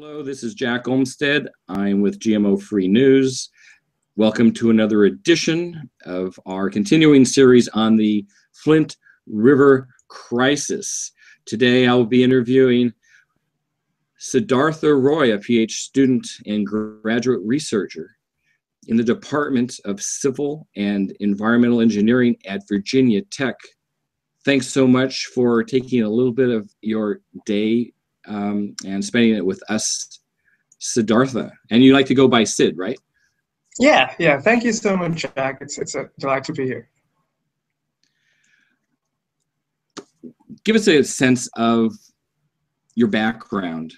Hello, this is Jack Olmstead. I'm with GMO Free News. Welcome to another edition of our continuing series on the Flint River crisis. Today I'll be interviewing Siddhartha Roy, a PhD student and graduate researcher in the Department of Civil and Environmental Engineering at Virginia Tech. Thanks so much for taking a little bit of your day and spending it with us, Siddhartha. And you like to go by Sid, right? Yeah. Thank you so much, Jack. It's a delight to be here. Give us a sense of your background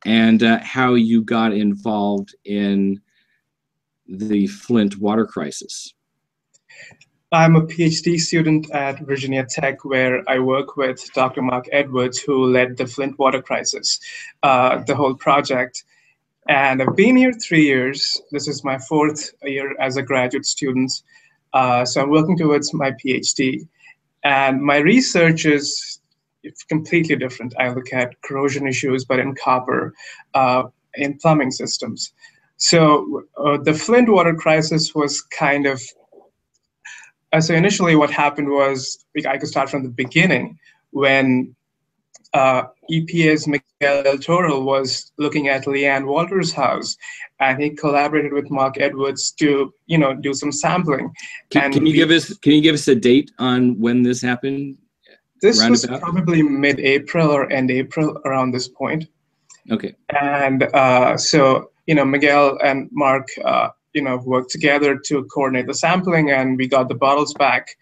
and how you got involved in the Flint water crisis. I'm a PhD student at Virginia Tech, where I work with Dr. Marc Edwards, who led the Flint water crisis, the whole project. And I've been here 3 years. This is my 4th year as a graduate student. So I'm working towards my PhD. And my research is completely different. I look at corrosion issues, but in copper, in plumbing systems. So the Flint water crisis was kind of so initially what happened was, I could start from the beginning, when EPA's Miguel del Toro was looking at Leanne Walters' house, and he collaborated with Marc Edwards to, do some sampling. Can you give us a date on when this happened? This was probably mid-April or end April, around this point. Okay. And so, Miguel and Marc worked together to coordinate the sampling, and we got the bottles back.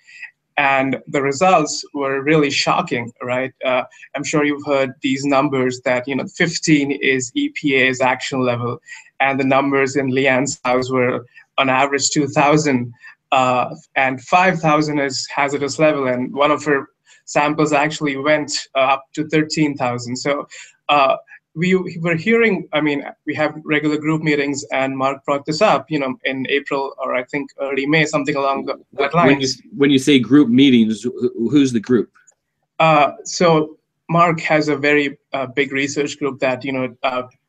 And the results were really shocking, right? I'm sure you've heard these numbers that, 15 is EPA's action level, and the numbers in Leanne's house were on average 2,000, and 5,000 is hazardous level, and one of her samples actually went up to 13,000. So we were hearing, we have regular group meetings, and Marc brought this up, in April, or I think early May, something along that lines. When you say group meetings, who's the group? So Marc has a very big research group that,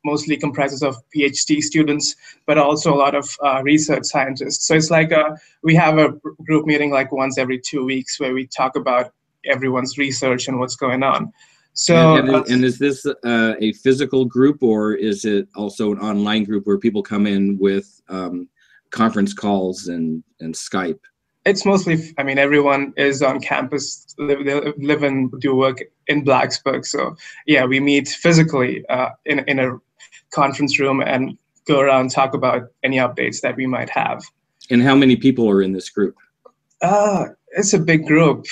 mostly comprises of PhD students, but also a lot of research scientists. So it's like we have a group meeting like once every 2 weeks where we talk about everyone's research and what's going on. So, and is this a physical group, or is it also an online group where people come in with conference calls and Skype? It's mostly, everyone is on campus, live and do work in Blacksburg. So yeah, we meet physically in a conference room and go around and talk about any updates that we might have. And how many people are in this group? It's a big group.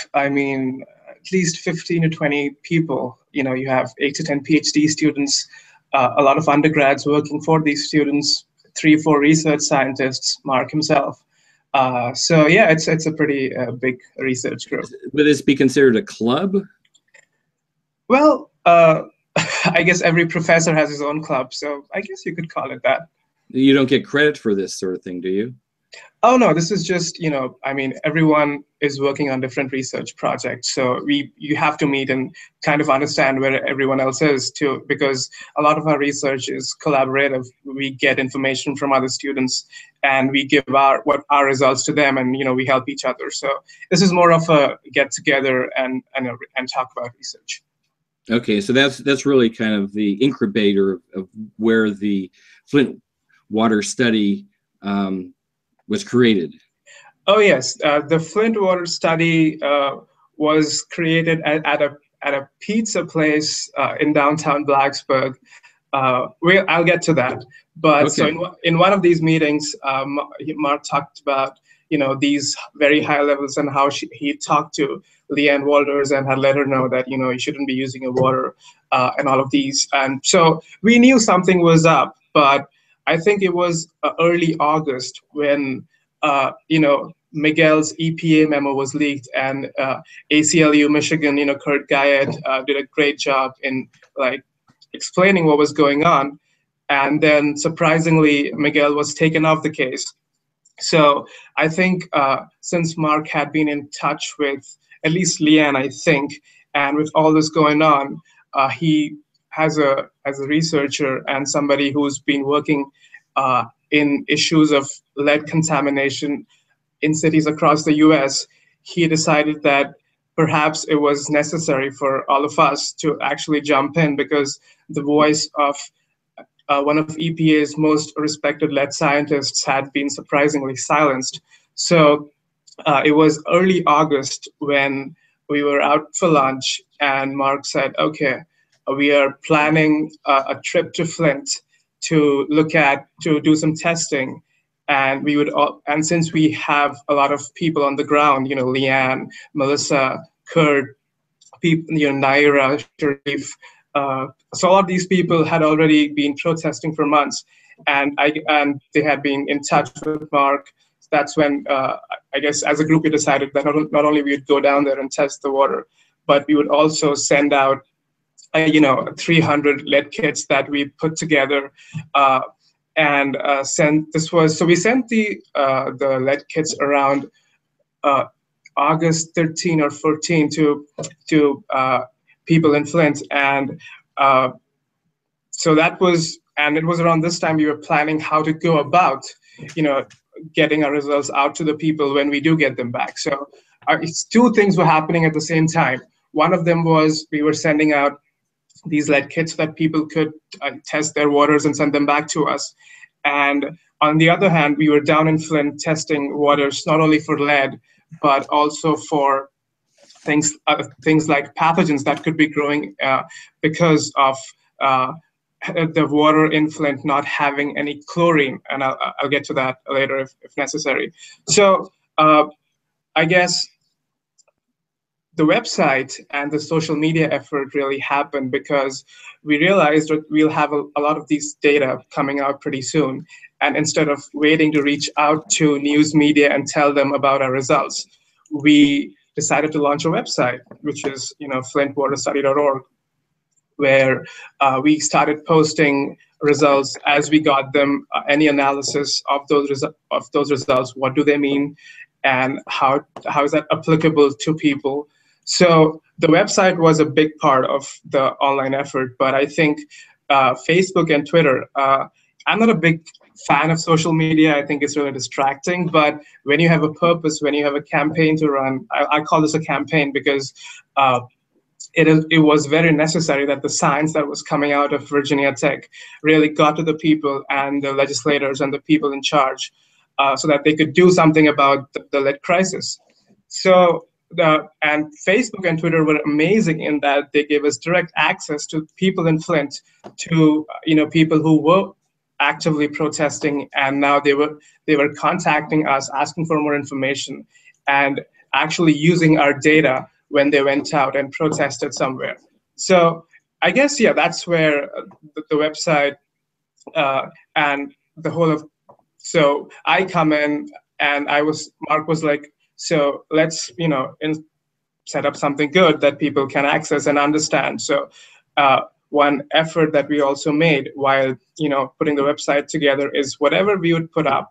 At least 15 to 20 people. You have 8 to 10 PhD students, a lot of undergrads working for these students, 3-4 research scientists, Marc himself. So yeah, it's a pretty big research group. Would this be considered a club? Well, I guess every professor has his own club, so I guess you could call it that. You don't get credit for this sort of thing, do you? Oh, no, this is just, everyone is working on different research projects. So you have to meet and kind of understand where everyone else is too, because a lot of our research is collaborative. We get information from other students and we give our results to them, and, we help each other. So this is more of a get together and talk about research. Okay, so that's really kind of the incubator of where the Flint water study was created. Oh yes, the Flint water study was created at a pizza place in downtown Blacksburg. I'll get to that. But okay. So in one of these meetings, Marc talked about these very high levels and how he talked to Leanne Walters and had let her know that you shouldn't be using your water and all of these. And so we knew something was up, but I think it was early August when, Miguel's EPA memo was leaked, and ACLU Michigan, Kurt Guyette did a great job in explaining what was going on. And then surprisingly, Miguel was taken off the case. So I think since Marc had been in touch with at least Leanne, I think, and with all this going on, he as a researcher and somebody who's been working in issues of lead contamination in cities across the US, he decided that perhaps it was necessary for all of us to actually jump in, because the voice of one of EPA's most respected lead scientists had been surprisingly silenced. So it was early August when we were out for lunch, and Marc said, okay, we are planning a trip to Flint to do some testing. And and since we have a lot of people on the ground, Leanne, Melissa, Kurt, people, Naira, Sharif, so all of these people had already been protesting for months, and they had been in touch with Marc. That's when I guess as a group we decided that not only we would go down there and test the water, but we would also send out 300 lead kits that we put together and sent. We sent the lead kits around August 13 or 14 to people in Flint, and so it was around this time we were planning how to go about getting our results out to the people when we do get them back. So two things were happening at the same time. One of them was we were sending out these lead kits that people could test their waters and send them back to us. And on the other hand, we were down in Flint testing waters not only for lead, but also for things like pathogens that could be growing because of the water in Flint not having any chlorine. And I'll get to that later if necessary. So I guess the website and the social media effort really happened because we realized that we'll have a lot of these data coming out pretty soon. And instead of waiting to reach out to news media and tell them about our results, we decided to launch a website, which is flintwaterstudy.org, where we started posting results as we got them, any analysis of those results, what do they mean, and how is that applicable to people. So the website was a big part of the online effort, but I think Facebook and Twitter, I'm not a big fan of social media. I think it's really distracting, but when you have a purpose, when you have a campaign to run, I call this a campaign because it was very necessary that the science that was coming out of Virginia Tech really got to the people and the legislators and the people in charge so that they could do something about the lead crisis. So and Facebook and Twitter were amazing in that they gave us direct access to people in Flint, to people who were actively protesting, and now they were contacting us, asking for more information, and actually using our data when they went out and protested somewhere. So I guess that's where the website and the whole of. So I come in, and Marc was like, so let's set up something good that people can access and understand. So one effort that we also made while putting the website together is whatever we would put up,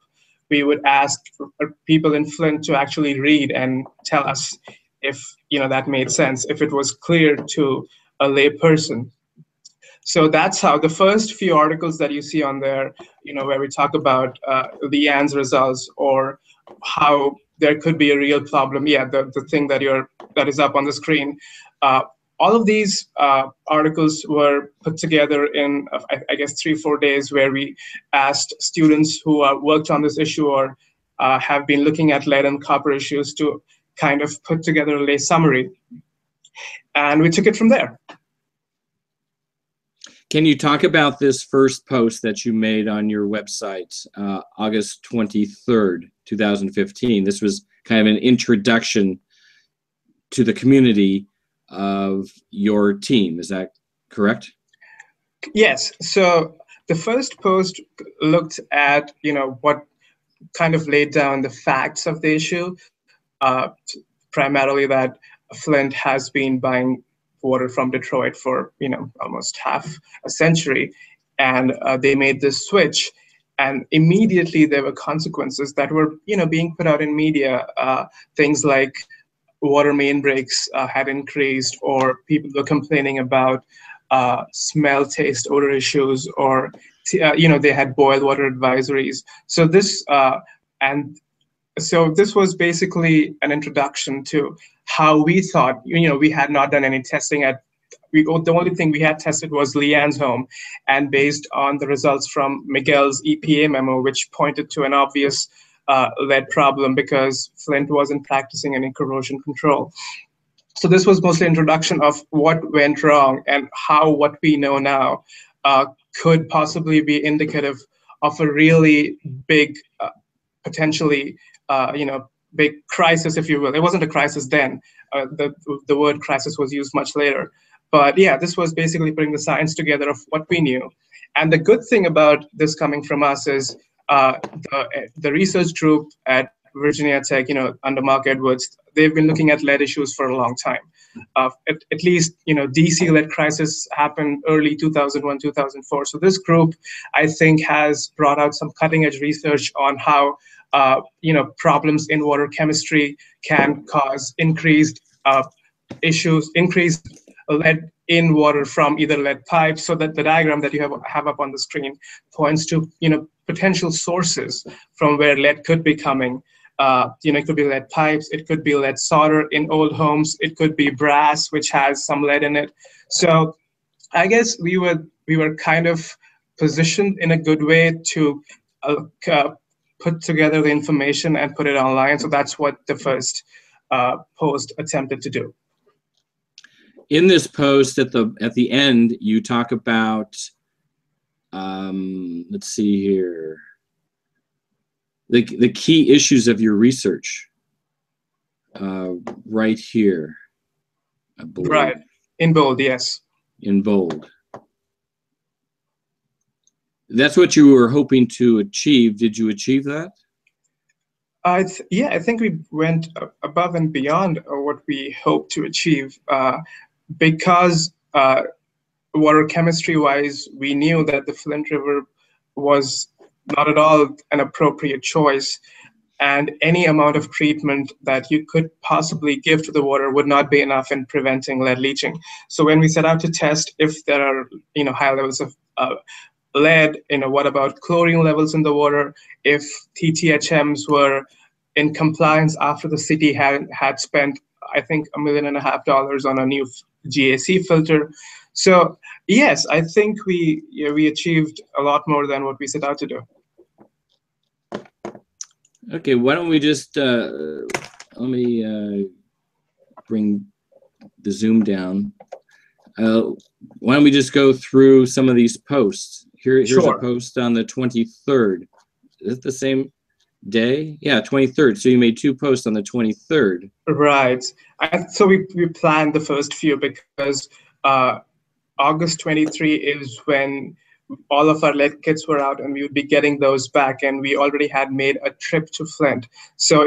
we would ask people in Flint to actually read and tell us if that made sense, if it was clear to a lay person. So that's how the first few articles that you see on there, where we talk about Leanne's results or how there could be a real problem. Yeah, the thing that is up on the screen. All of these articles were put together in, I guess, 3-4 days, where we asked students who worked on this issue or have been looking at lead and copper issues to kind of put together a lay summary. And we took it from there. Can you talk about this first post that you made on your website, August 23rd, 2015? This was kind of an introduction to the community of your team. Is that correct? Yes. So the first post looked at, what kind of laid down the facts of the issue, primarily that Flint has been buying water from Detroit for almost half a century, and they made this switch, and immediately there were consequences that were being put out in media. Things like water main breaks had increased, or people were complaining about smell, taste, odor issues, or they had boil water advisories. So this was basically an introduction to how we thought. We had not done any testing the only thing we had tested was Leanne's home, and based on the results from Miguel's EPA memo, which pointed to an obvious lead problem because Flint wasn't practicing any corrosion control. So this was mostly introduction of what went wrong and how what we know now could possibly be indicative of a really big, potentially, big crisis, if you will. It wasn't a crisis then. The word crisis was used much later. But yeah, this was basically putting the science together of what we knew. And the good thing about this coming from us is the research group at Virginia Tech, under Marc Edwards, they've been looking at lead issues for a long time. At least, DC lead crisis happened early 2001, 2004. So this group, I think, has brought out some cutting edge research on how, problems in water chemistry can cause increased lead in water from either lead pipes. So that the diagram that you have up on the screen points to, potential sources from where lead could be coming. It could be lead pipes, it could be lead solder in old homes, it could be brass, which has some lead in it. So I guess we were kind of positioned in a good way to put together the information and put it online. So that's what the first post attempted to do. In this post, at the end, you talk about, let's see here, the key issues of your research, right here, I believe. Right, in bold, yes. In bold. That's what you were hoping to achieve. Did you achieve that? Yeah, I think we went above and beyond what we hoped to achieve. Because water chemistry-wise, we knew that the Flint River was not at all an appropriate choice, and any amount of treatment that you could possibly give to the water would not be enough in preventing lead leaching. So when we set out to test if there are, high levels of lead, what about chlorine levels in the water, if TTHMs were in compliance after the city had spent, I think, $1.5 million on a new GAC filter. So yes, I think we achieved a lot more than what we set out to do. Okay, why don't we just let me bring the zoom down. Why don't we just go through some of these posts? Here's Sure. A post on the 23rd. Is it the same day? Yeah, 23rd. So you made 2 posts on the 23rd. Right. So we planned the first few because August 23 is when all of our lead kits were out and we would be getting those back, and we already had made a trip to Flint. So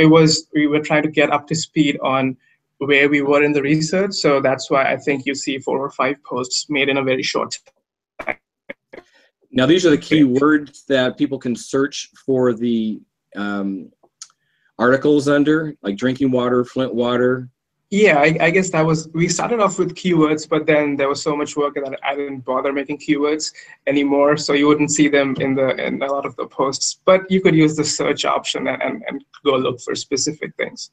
we were trying to get up to speed on where we were in the research. So that's why I think you see 4 or 5 posts made in a very short time. Now, these are the key words that people can search for the articles under, like drinking water, Flint water. Yeah, I guess we started off with keywords, but then there was so much work that I didn't bother making keywords anymore, so you wouldn't see them in a lot of the posts. But you could use the search option and go look for specific things.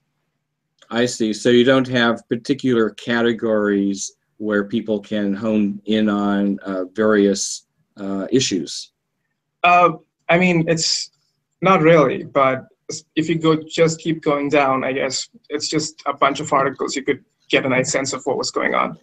I see. So you don't have particular categories where people can hone in on various issues. I mean, it's not really, but if you just keep going down, I guess it's just a bunch of articles. You could get a nice sense of what was going on.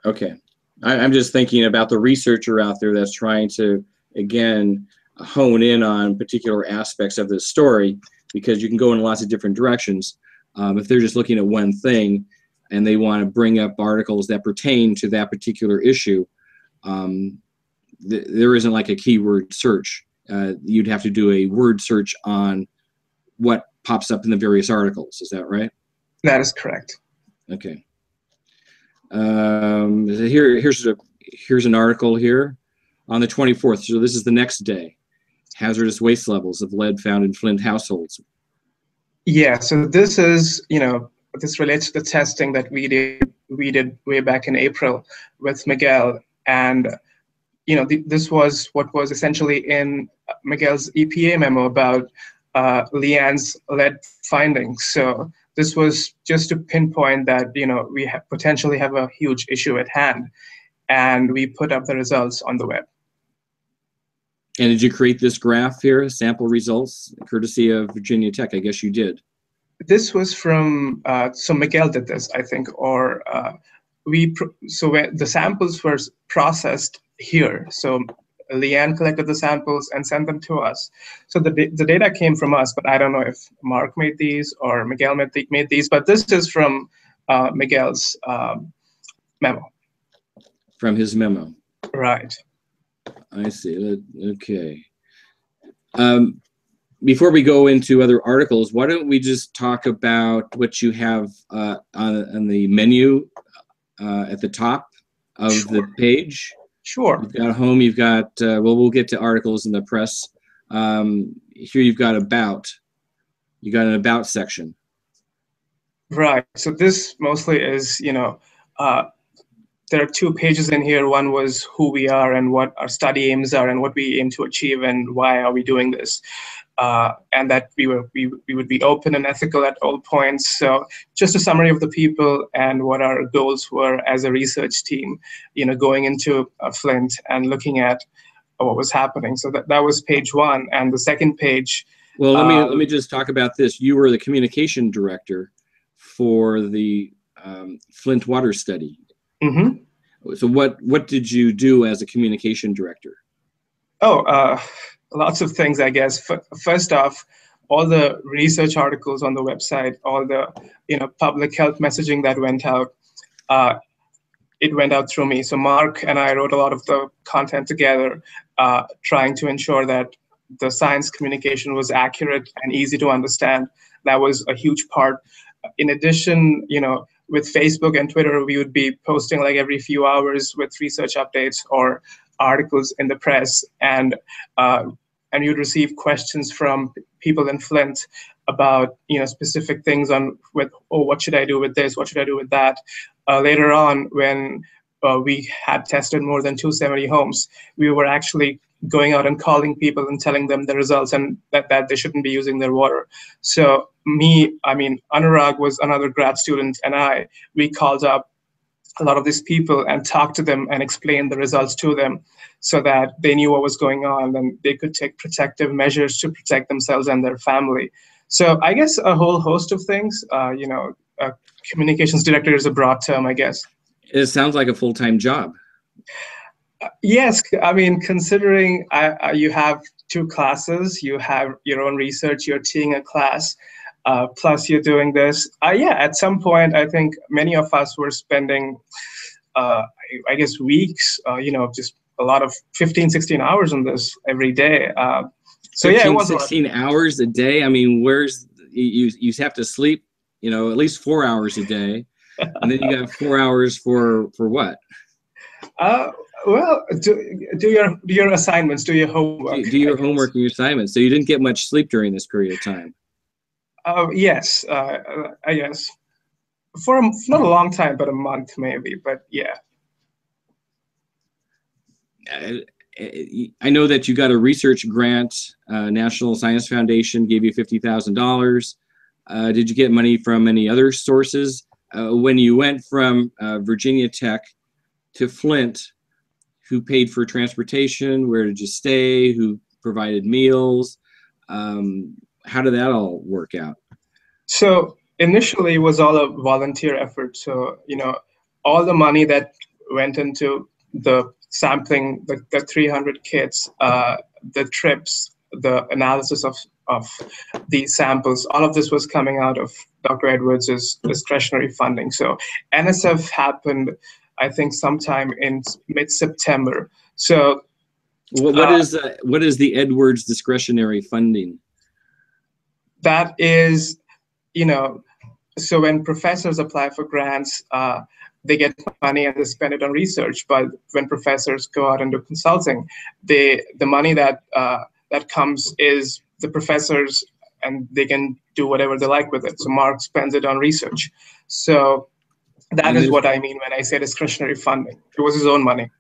Okay. I'm just thinking about the researcher out there that's trying to, again, hone in on particular aspects of this story, because you can go in lots of different directions. If they're just looking at one thing and they want to bring up articles that pertain to that particular issue, there isn't like a keyword search. You'd have to do a word search on what pops up in the various articles. Is that right? That is correct. Okay. Here's an article here on the 24th. So this is the next day. Hazardous waste levels of lead found in Flint households. Yeah. So this is, this relates to the testing that we did we did way back in April with Miguel. And this was what was essentially in Miguel's EPA memo about Leanne's lead findings. So this was just to pinpoint that we potentially have a huge issue at hand, and we put up the results on the web. And did you create this graph here, sample results, courtesy of Virginia Tech? I guess you did. This was from, so Miguel did this, I think, or when the samples were processed here. So Leanne collected the samples and sent them to us. So the data came from us, but I don't know if Marc made these or Miguel made these, but this is from Miguel's memo. From his memo. Right. I see. Okay. Before we go into other articles, why don't we just talk about what you have on the menu at the top of the page? Sure. You've got home, you've got, well, we'll get to articles in the press. Here you've got about. You got an about section. Right. So this mostly is, there are 2 pages in here. One was who we are and what our study aims are and what we aim to achieve and why are we doing this. And that we would be open and ethical at all points. So just a summary of the people and what our goals were as a research team, going into Flint and looking at what was happening. So that was page 1. And the second page. Well, let me just talk about this. You were the communication director for the Flint water study. Mm-hmm. So what did you do as a communication director? Lots of things, I guess. First off, all the research articles on the website, all the public health messaging that went out, it went out through me. So Marc and I wrote a lot of the content together, trying to ensure that the science communication was accurate and easy to understand. That was a huge part. In addition, with Facebook and Twitter, we would be posting like every few hours with research updates or articles in the press, and you'd receive questions from people in Flint about specific things what should I do with this, what should I do with that. Later on, when we had tested more than 270 homes, we were actually going out and calling people and telling them the results and that they shouldn't be using their water. So Anurag was another grad student, and we called up a lot of these people and talked to them and explained the results to them so that they knew what was going on and they could take protective measures to protect themselves and their family. So I guess a whole host of things. Communications director is a broad term, I guess. It sounds like a full-time job. Yes, considering you have 2 classes, you have your own research, you're teaching a class, plus you're doing this. At some point, I think many of us were spending, weeks, just a lot of 15, 16 hours on this every day. So 15, it was 16 hours a day. Where's you have to sleep, at least 4 hours a day, and then you got 4 hours for what? Well, do your assignments, do your homework. Do your homework and your assignments. So you didn't get much sleep during this period of time. Yes, I guess. For not a long time, but a month maybe, but yeah. I know that you got a research grant. National Science Foundation gave you $50,000. Did you get money from any other sources? When you went from Virginia Tech to Flint, who paid for transportation? Where did you stay? Who provided meals? How did that all work out? So initially, it was all a volunteer effort. So, all the money that went into the sampling, the 300 kits, the trips, the analysis of these samples, all of this was coming out of Dr. Edwards' discretionary funding. So NSF happened, I think, sometime in mid-September. So what is the Edwards discretionary funding? That is, so when professors apply for grants, they get money and they spend it on research. But when professors go out and do consulting, the money that comes is the professors, and they can do whatever they like with it. So Marc spends it on research. So That is what I mean when I say discretionary funding. It was his own money.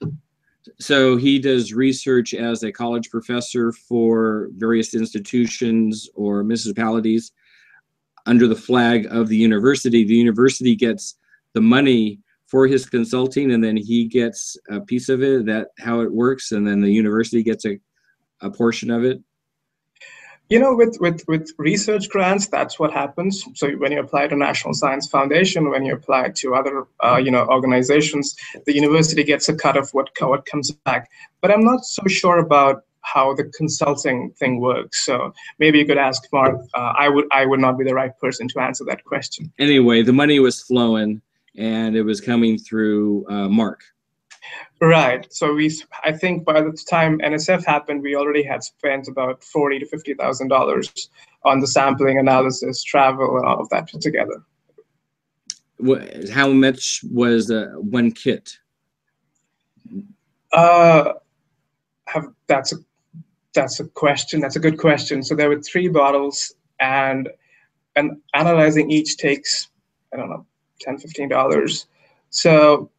So he does research as a college professor for various institutions or municipalities under the flag of the university. The university gets the money for his consulting, and then he gets a piece of it. Is that how it works? And then the university gets a portion of it? You know, with research grants, that's what happens. So when you apply to National Science Foundation, when you apply to other, organizations, the university gets a cut of what comes back. But I'm not so sure about how the consulting thing works. So maybe you could ask Mark. I would not be the right person to answer that question. Anyway, the money was flowing, and it was coming through Mark. Right. So I think by the time NSF happened, we already had spent about $40,000 to $50,000 on the sampling, analysis, travel, and all of that together. How much was one kit? That's a question. That's a good question. So there were 3 bottles, and analyzing each takes, I don't know, $10, $15. So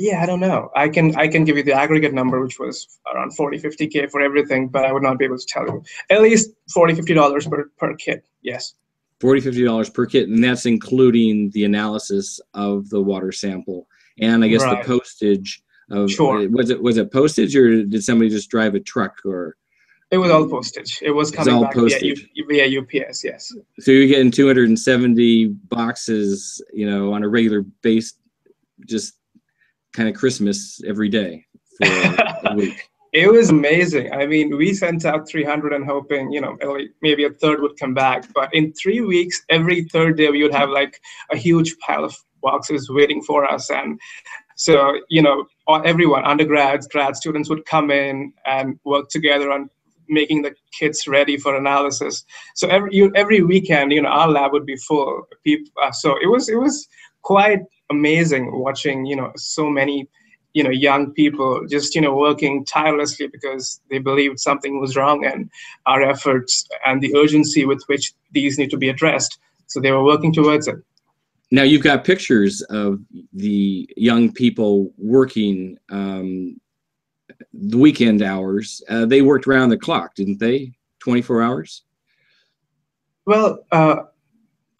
yeah, I don't know. I can give you the aggregate number, which was around 40, 50K for everything, but I would not be able to tell you. At least $40, $50 per kit. Yes. $40, $50 per kit, and that's including the analysis of the water sample and I guess the postage of. Sure. Was it postage, or did somebody just drive a truck? Or it was all postage. It was coming back via UPS. Yes. So you're getting 270 boxes, on a regular base, just kind of Christmas every day for a week. It was amazing. I mean, we sent out 300 and hoping, maybe a third would come back. But in 3 weeks, every third day, we would have like a huge pile of boxes waiting for us. And so, everyone, undergrads, grad students would come in and work together on making the kits ready for analysis. So every weekend, our lab would be full. So it was quite amazing watching, so many young people just, working tirelessly because they believed something was wrong, and our efforts and the urgency with which these need to be addressed. So they were working towards it. Now you've got pictures of the young people working the weekend hours. They worked around the clock, didn't they? 24 hours? Well,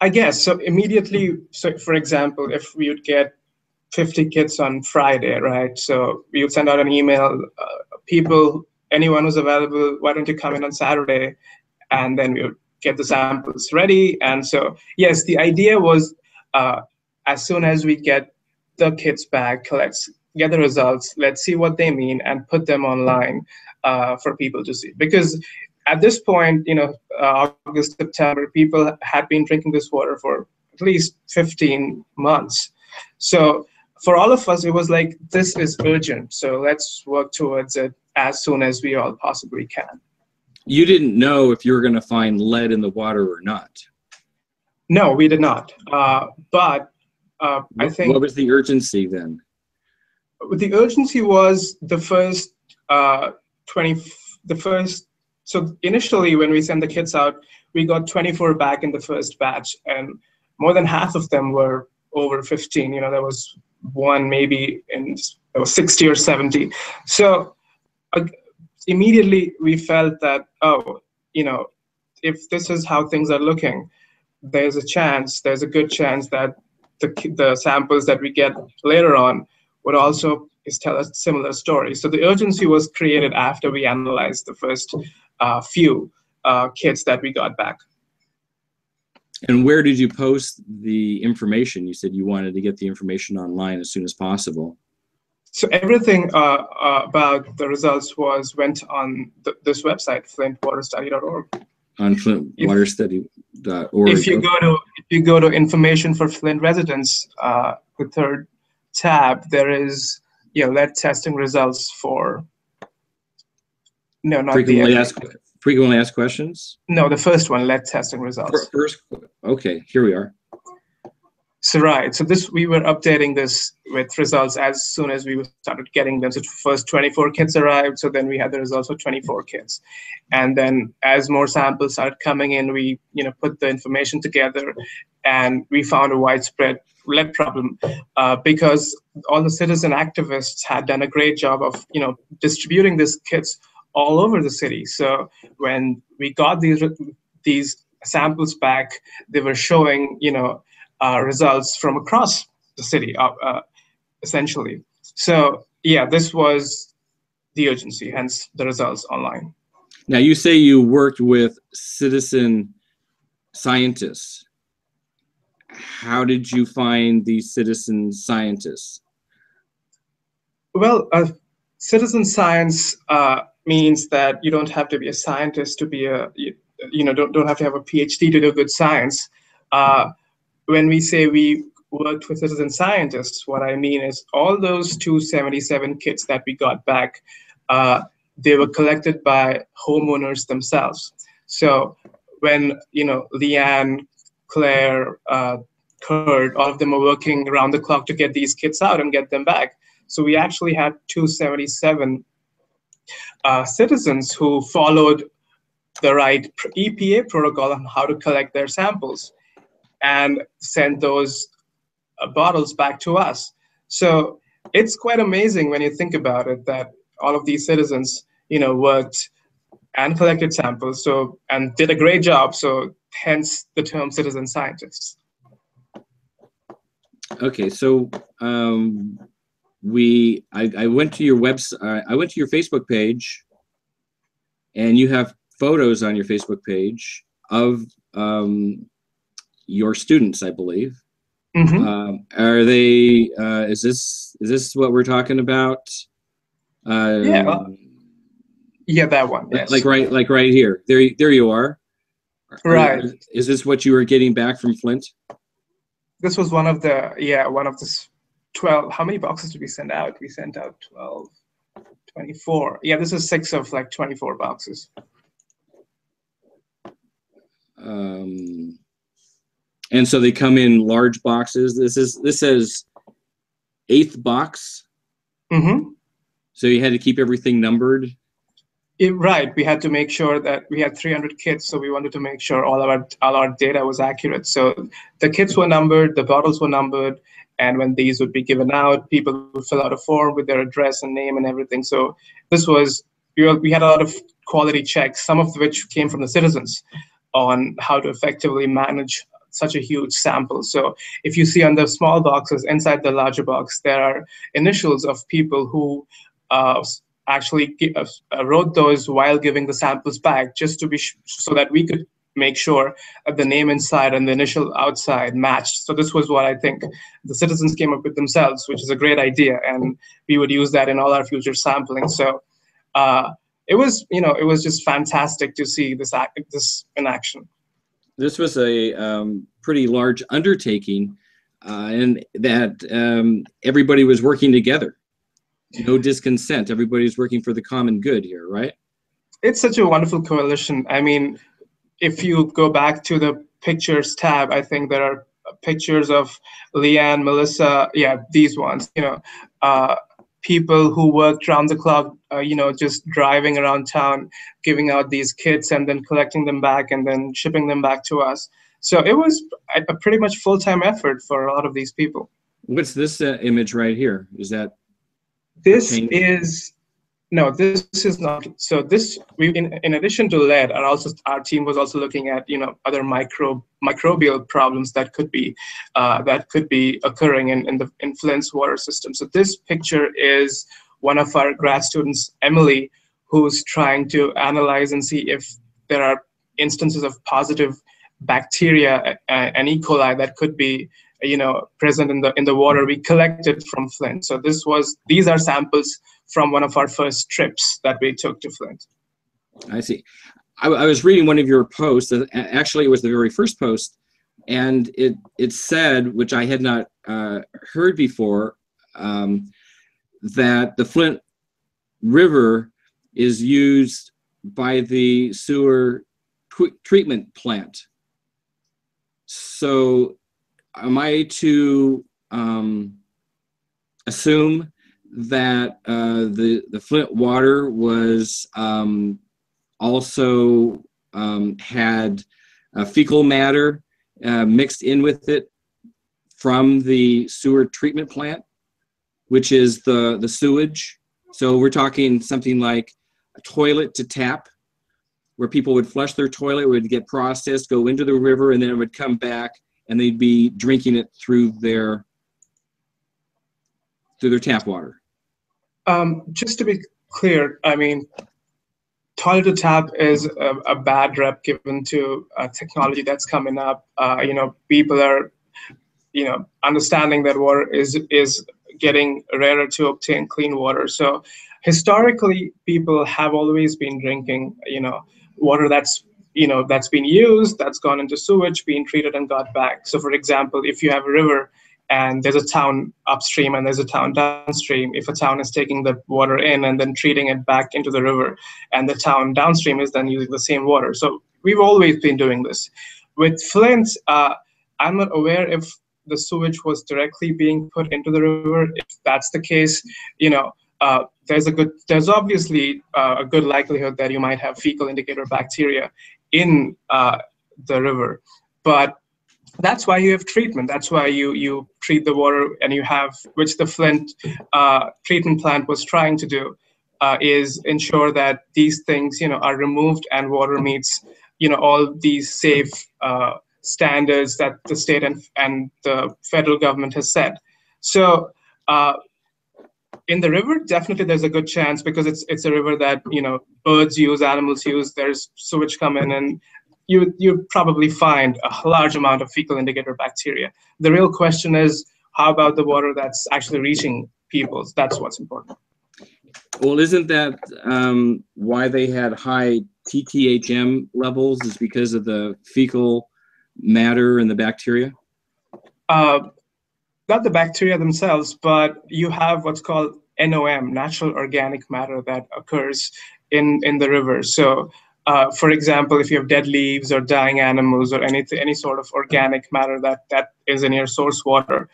I guess. So immediately, so for example, if we would get 50 kits on Friday, right? So we would send out an email, anyone who's available, why don't you come in on Saturday? And then we would get the samples ready. And so, yes, the idea was as soon as we get the kits back, let's get the results, let's see what they mean, and put them online for people to see. Because at this point, August, September, people had been drinking this water for at least 15 months. So for all of us, it was like, this is urgent. So let's work towards it as soon as we all possibly can. You didn't know if you were going to find lead in the water or not. No, we did not. But I think. What was the urgency then? The urgency was the first So initially, when we sent the kits out, we got 24 back in the first batch, and more than half of them were over 15. There was one maybe there was 60 or 70. So immediately we felt that, if this is how things are looking, there's a good chance that the samples that we get later on would also tell a similar story. So the urgency was created after we analyzed the first few kits that we got back. And where did you post the information? You said you wanted to get the information online as soon as possible. So everything about the results went on this website, flintwaterstudy.org. On flintwaterstudy.org. If you go to information for Flint residents, the third tab, there is lead testing results for. No, not frequently asked questions. No, the first one, lead testing results. Okay, here we are. So right, so this we were updating this with results as soon as we started getting them. So first 24 kids arrived, so then we had the results for 24 kids, and then as more samples started coming in, we put the information together, and we found a widespread lead problem because all the citizen activists had done a great job of distributing these kits all over the city. So when we got these samples back, they were showing results from across the city, essentially. So yeah, this was the urgency, hence the results online. Now, you say you worked with citizen scientists. How did you find these citizen scientists? Well, citizen science means that you don't have to be a scientist to be don't have to have a PhD to do good science. When we say we worked with citizen scientists, what I mean is all those 277 kits that we got back, they were collected by homeowners themselves. So when Leanne, Claire, Kurt, all of them were working around the clock to get these kits out and get them back. So we actually had 277 citizens who followed the right EPA protocol on how to collect their samples and send those bottles back to us. So it's quite amazing when you think about it that all of these citizens, worked and collected samples, and did a great job. So hence the term citizen scientists. Okay, so I went to your website. I went to your Facebook page, and you have photos on your Facebook page of your students, I believe. Mm-hmm. Are they? Is this what we're talking about? Yeah, that one. Yes. Like right here. There you are. Right. Is this what you were getting back from Flint? This was one of the 12. How many boxes did we send out? We sent out 12, 24. Yeah, this is 6 of 24 boxes. And so they come in large boxes. This says 8th box. Mm-hmm. So you had to keep everything numbered. Right. We had to make sure that we had 300 kits, so we wanted to make sure all our data was accurate. So the kits were numbered, the bottles were numbered, and when these would be given out, people would fill out a form with their address and name and everything. So this was we had a lot of quality checks, some of which came from the citizens on how to effectively manage such a huge sample. So if you see on the small boxes inside the larger box, there are initials of people who actually wrote those while giving the samples back, just to be so that we could make sure that the name inside and the initial outside matched. So this was what I think the citizens came up with themselves, which is a great idea, and we would use that in all our future sampling. So it was just fantastic to see this in action. This was a pretty large undertaking, and that everybody was working together. No disconsent. Everybody's working for the common good here, right? It's such a wonderful coalition. I mean, if you go back to the pictures tab, I think there are pictures of Leanne, Melissa, these ones, people who worked around the clock, just driving around town, giving out these kits and then collecting them back and then shipping them back to us. So it was a pretty much full-time effort for a lot of these people. What's this image right here? Is that? This is not. So this, in addition to lead, our team was also looking at other microbial problems that could be occurring in Flint's water system. So this picture is one of our grad students, Emily, who's trying to analyze and see if there are instances of positive bacteria and E. coli that could be present in the water we collected from Flint. So these are samples from one of our first trips that we took to Flint. I see. I was reading one of your posts. Actually, it was the very first post, and it said, which I had not heard before, that the Flint River is used by the sewer treatment plant. So am I to assume that the Flint water was also had fecal matter mixed in with it from the sewer treatment plant, which is the sewage? So we're talking something like a toilet to tap, where people would flush their toilet, would get processed, go into the river, and then it would come back, and they'd be drinking it through their tap water. Just to be clear, I mean, toilet to tap is a bad rep given to technology that's coming up. People are, understanding that water is getting rarer to obtain clean water. So historically, people have always been drinking, water that's been used, that's gone into sewage, being treated and got back. So for example, if you have a river and there's a town upstream and there's a town downstream, if a town is taking the water in and then treating it back into the river, and the town downstream is then using the same water. So we've always been doing this. With Flint, I'm not aware if the sewage was directly being put into the river. If that's the case, there's obviously a good likelihood that you might have fecal indicator bacteria in the river. But that's why you have treatment. That's why you treat the water, and you have, which the Flint treatment plant was trying to do, is ensure that these things, are removed and water meets, all these safe standards that the state and the federal government has set. So in the river, definitely there's a good chance, because it's a river that birds use, animals use. There's sewage come in, and you probably find a large amount of fecal indicator bacteria. The real question is, how about the water that's actually reaching people? That's what's important. Well, isn't that why they had high TTHM levels, is because of the fecal matter and the bacteria? Not the bacteria themselves, but you have what's called NOM, natural organic matter, that occurs in the river. So for example, if you have dead leaves or dying animals or any sort of organic matter that is in your source water,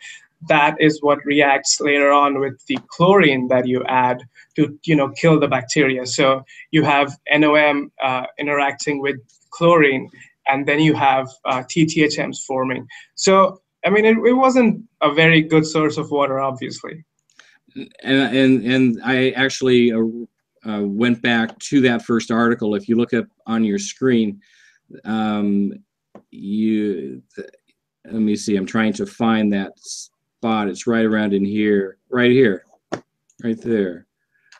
that is what reacts later on with the chlorine that you add to kill the bacteria. So you have NOM interacting with chlorine, and then you have TTHMs forming. So I mean, it wasn't a very good source of water, obviously. And I actually went back to that first article. If you look up on your screen, let me see. I'm trying to find that spot. It's right around in here, right there.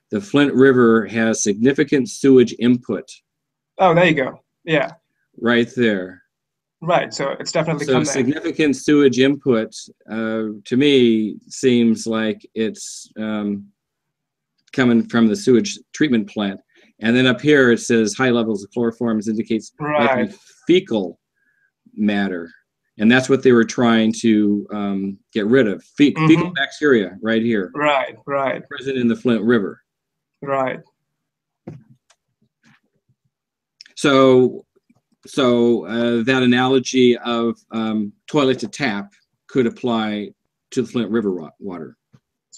The Flint River has significant sewage input. Oh, there you go. Yeah. Right there. Right. So it's definitely so significant sewage input. To me, seems like it's coming from the sewage treatment plant. And then up here it says high levels of chloroforms indicates likely fecal matter. And that's what they were trying to get rid of. Fecal bacteria right here. Right. Present in the Flint River. Right. So that analogy of toilet to tap could apply to the Flint River water.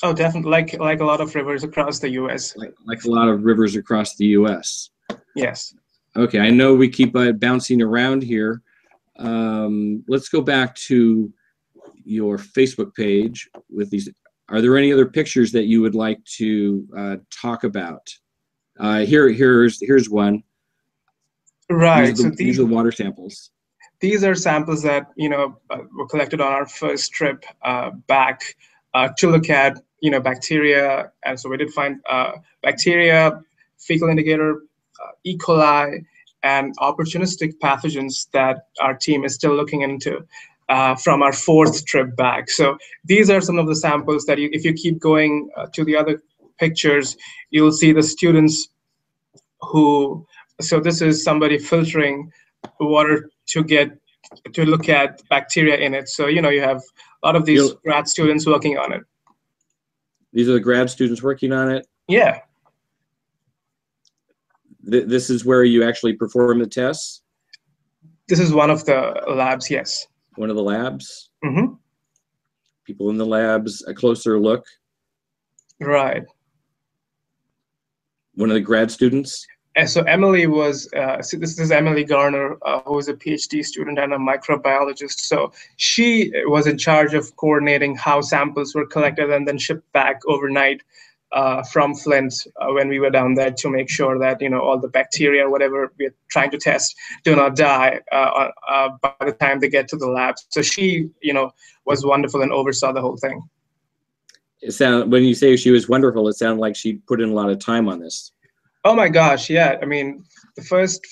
Oh, definitely, like a lot of rivers across the U.S. Like a lot of rivers across the U.S. Yes. Okay, I know we keep bouncing around here. Let's go back to your Facebook page with these. Are there any other pictures that you would like to talk about? Here's one. Right. These are the water samples. These are samples that were collected on our first trip back to look at bacteria, and so we did find bacteria, fecal indicator, E. coli, and opportunistic pathogens that our team is still looking into from our fourth trip back. So these are some of the samples that if you keep going to the other pictures, you'll see the students who. So this is somebody filtering water to look at bacteria in it. So you have a lot of these grad students working on it. These are the grad students working on it? Yeah. This is where you actually perform the tests? This is one of the labs, yes. one of the labs. Mm-hmm. People in the labs, a closer look. Right. One of the grad students. So Emily was, so this is Emily Garner, who is a PhD student and a microbiologist. So she was in charge of coordinating how samples were collected and then shipped back overnight from Flint when we were down there to make sure that, all the bacteria, whatever we're trying to test, do not die by the time they get to the lab. So she, was wonderful and oversaw the whole thing. When you say she was wonderful, it sounded like she put in a lot of time on this. Oh my gosh, yeah. I mean, the first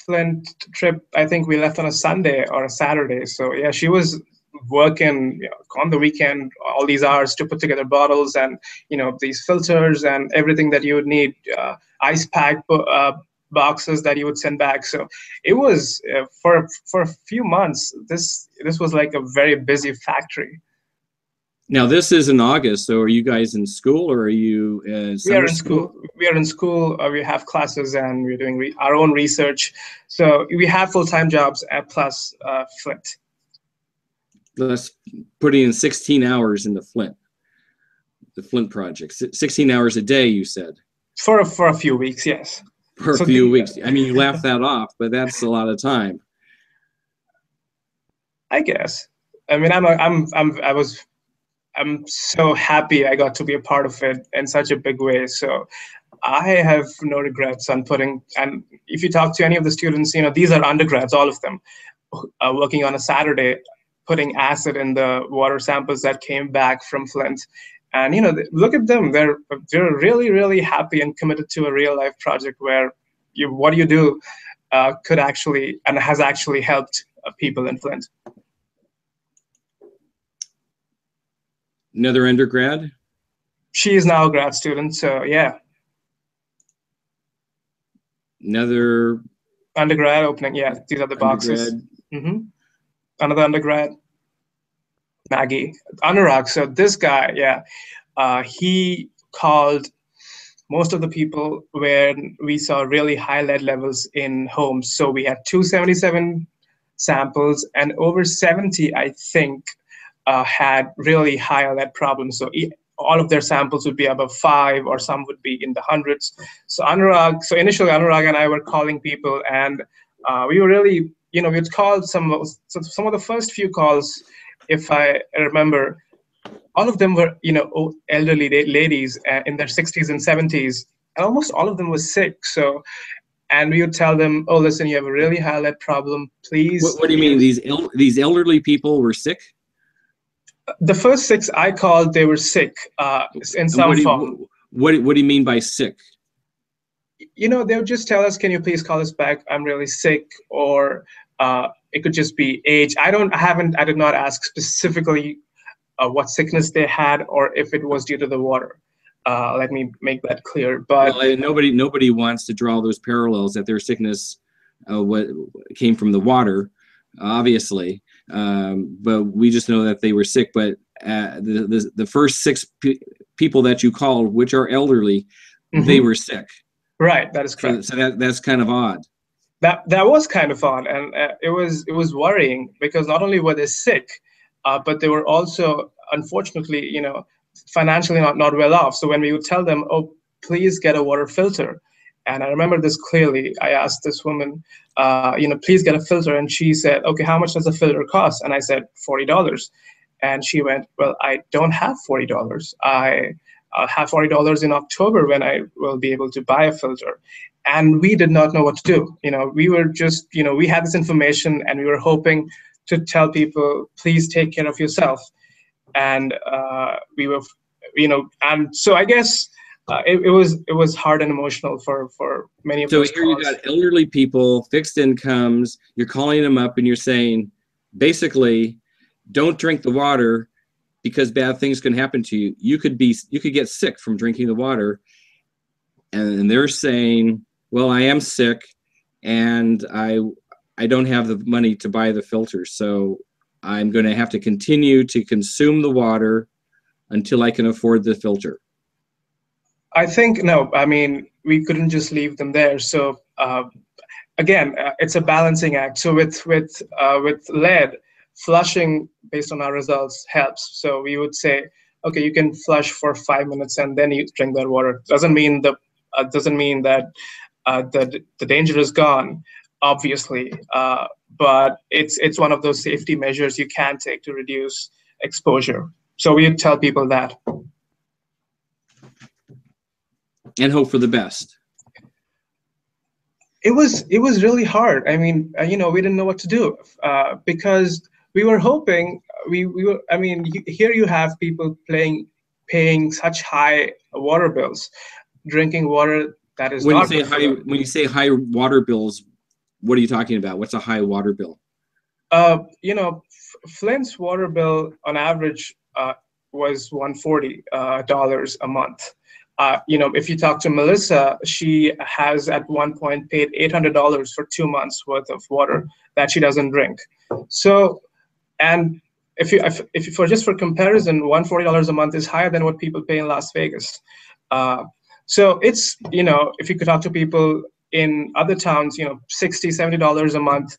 Flint trip, I think we left on a Sunday or a Saturday. So yeah, she was working on the weekend, all these hours to put together bottles and, these filters and everything that you would need, ice pack boxes that you would send back. So it was for a few months, this was like a very busy factory. Now, this is in August, so are you guys in school or are you in summer We are in school. We are in school. We have classes and we're doing our own research. So we have full-time jobs at plus Flint. Let's put in 16 hours in the Flint project. 16 hours a day, you said. For a few weeks, yes. For a few weeks. I mean, you laugh that off, but that's a lot of time. I guess. I mean, I'm so happy I got to be a part of it in such a big way. So I have no regrets on and if you talk to any of the students, these are undergrads, all of them, working on a Saturday, putting acid in the water samples that came back from Flint. And, look at them. They're really, really happy and committed to a real life project where what you do could actually and has actually helped people in Flint. Another undergrad? She is now a grad student, so yeah. Another undergrad opening, yeah. These are the boxes. Mm-hmm. Another undergrad, Maggie. Anurag, so this guy, yeah, he called most of the people when we saw really high lead levels in homes. So we had 277 samples and over 70, I think, had really high lead problems. So all of their samples would be above 5 or some would be in the hundreds. So initially Anurag and I were calling people and we were really, we'd called some of the first few calls, if I remember, all of them were, elderly ladies in their 60s and 70s, and almost all of them were sick. So, and we would tell them, oh, listen, you have a really high lead problem, please. What do you mean? These elderly people were sick? The first 6 I called, they were sick in some form. What do you mean by sick? They would just tell us, can you please call us back? I'm really sick. Or it could just be age. I did not ask specifically what sickness they had or if it was due to the water. Let me make that clear. But well, nobody wants to draw those parallels that their sickness what came from the water, obviously. But we just know that they were sick. But the first 6 people that you called, which are elderly, mm-hmm. they were sick. Right, that is correct. So that's kind of odd. That was kind of odd, and it was worrying because not only were they sick, but they were also, unfortunately, financially not well off. So when we would tell them, oh, please get a water filter. And I remember this clearly. I asked this woman, please get a filter. And she said, okay, how much does a filter cost? And I said, $40. And she went, well, I don't have $40. I'll have $40 in October when I will be able to buy a filter. And we did not know what to do. We were just, we had this information and we were hoping to tell people, please take care of yourself. And we were, and so I guess it was hard and emotional for many of those calls. So here you got elderly people, fixed incomes, you're calling them up and you're saying, basically, don't drink the water because bad things can happen to you. You could get sick from drinking the water. And they're saying, well, I am sick and I don't have the money to buy the filter. So I'm going to have to continue to consume the water until I can afford the filter. I think, no, I mean, we couldn't just leave them there. So again, it's a balancing act. So with lead, flushing based on our results helps. So we would say, okay, you can flush for 5 minutes and then you drink that water. Doesn't mean that the danger is gone, obviously, but it's one of those safety measures you can take to reduce exposure. So we tell people that. And hope for the best. It was really hard. I mean, we didn't know what to do because we were hoping we were. I mean, here you have people paying such high water bills, drinking water that is not. When you say high water bills, what are you talking about? What's a high water bill? Flint's water bill on average was $140 a month. If you talk to Melissa, she has at one point paid $800 for 2 months worth of water that she doesn't drink. So, and if for just for comparison, $140 a month is higher than what people pay in Las Vegas. So it's, if you could talk to people in other towns, $60, $70 a month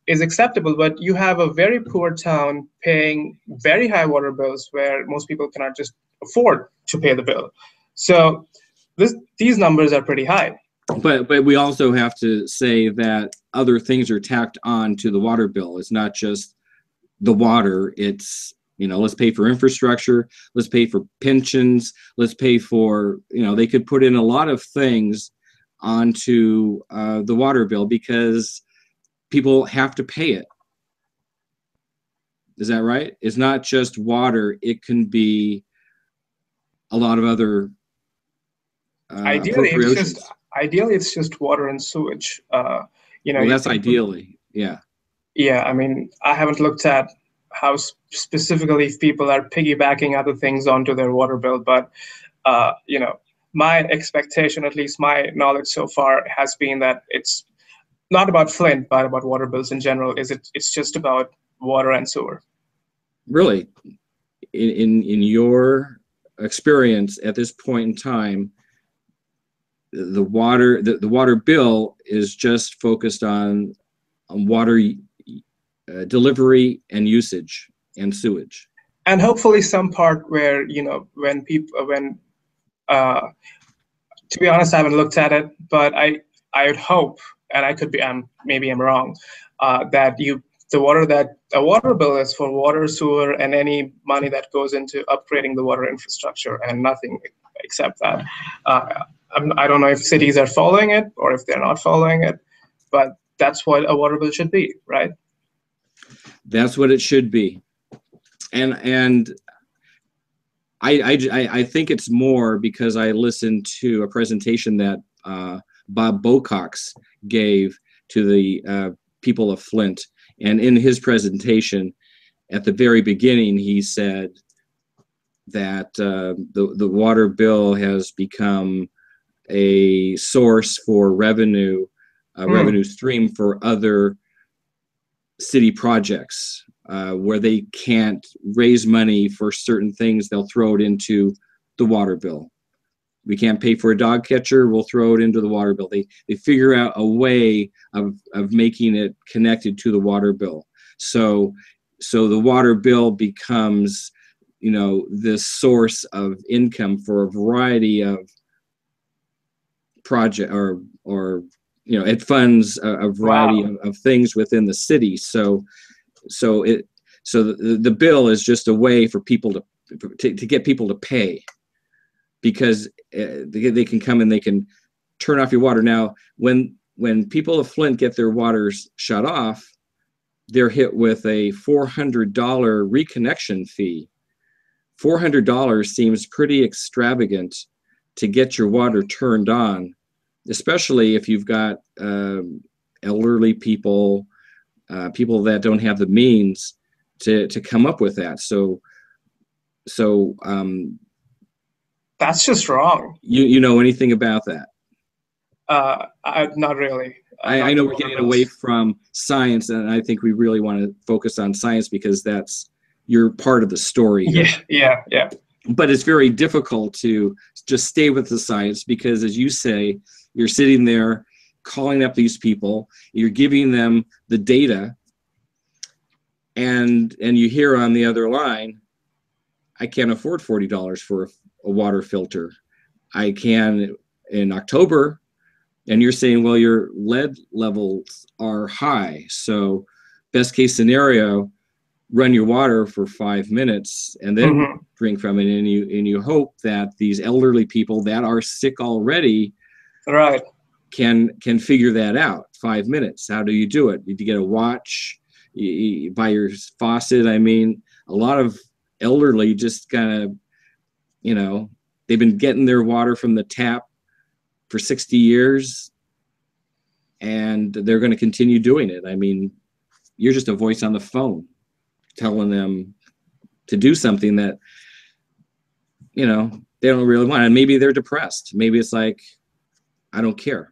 is acceptable, but you have a very poor town paying very high water bills where most people cannot just afford to pay the bill. So these numbers are pretty high. But we also have to say that other things are tacked on to the water bill. It's not just the water. It's, let's pay for infrastructure, let's pay for pensions, let's pay for, they could put in a lot of things onto the water bill because people have to pay it. Is that right? It's not just water. It can be a lot of other ideally it's just water and sewage. Well, that's ideally, yeah. Yeah, I mean, I haven't looked at how specifically if people are piggybacking other things onto their water bill, but my expectation, at least my knowledge so far, has been that it's not about Flint, but about water bills in general. It's just about water and sewer. Really, in your experience at this point in time, the water bill is just focused on water delivery and usage and sewage, and hopefully some part where when to be honest, I haven't looked at it, but I would hope, and I could be maybe I'm wrong, that a water bill is for water, sewer, and any money that goes into upgrading the water infrastructure, and nothing except that. I don't know if cities are following it or if they're not following it, but that's what a water bill should be, right? That's what it should be, and I think it's more because I listened to a presentation that Bob Bocox gave to the people of Flint. And in his presentation, at the very beginning, he said that the water bill has become a source for revenue stream for other city projects where they can't raise money for certain things. They'll throw it into the water bill. We can't pay for a dog catcher, we'll throw it into the water bill. They figure out a way of making it connected to the water bill. So the water bill becomes, this source of income for a variety of project or it funds a variety of things within the city. So the bill is just a way for people to get people to pay, because they can come and they can turn off your water. Now, when people of Flint get their waters shut off, they're hit with a $400 reconnection fee. $400 seems pretty extravagant to get your water turned on, especially if you've got elderly people, people that don't have the means to come up with that. So that's just wrong. You know anything about that? Not really. I know we're getting away from science, and I think we really want to focus on science because you're part of the story here. Yeah. But it's very difficult to just stay with the science because, as you say, you're sitting there calling up these people, you're giving them the data, and you hear on the other line, I can't afford $40 for a water filter. I can in October, and you're saying, well, your lead levels are high. So best case scenario, run your water for 5 minutes and then drink from it. And you hope that these elderly people that are sick already Right. can figure that out. 5 minutes. How do you do it? You get a watch by your faucet. I mean, a lot of elderly just kind of, you know, they've been getting their water from the tap for 60 years and they're going to continue doing it. I mean, you're just a voice on the phone telling them to do something that, you know, they don't really want. And maybe they're depressed. Maybe it's like, I don't care.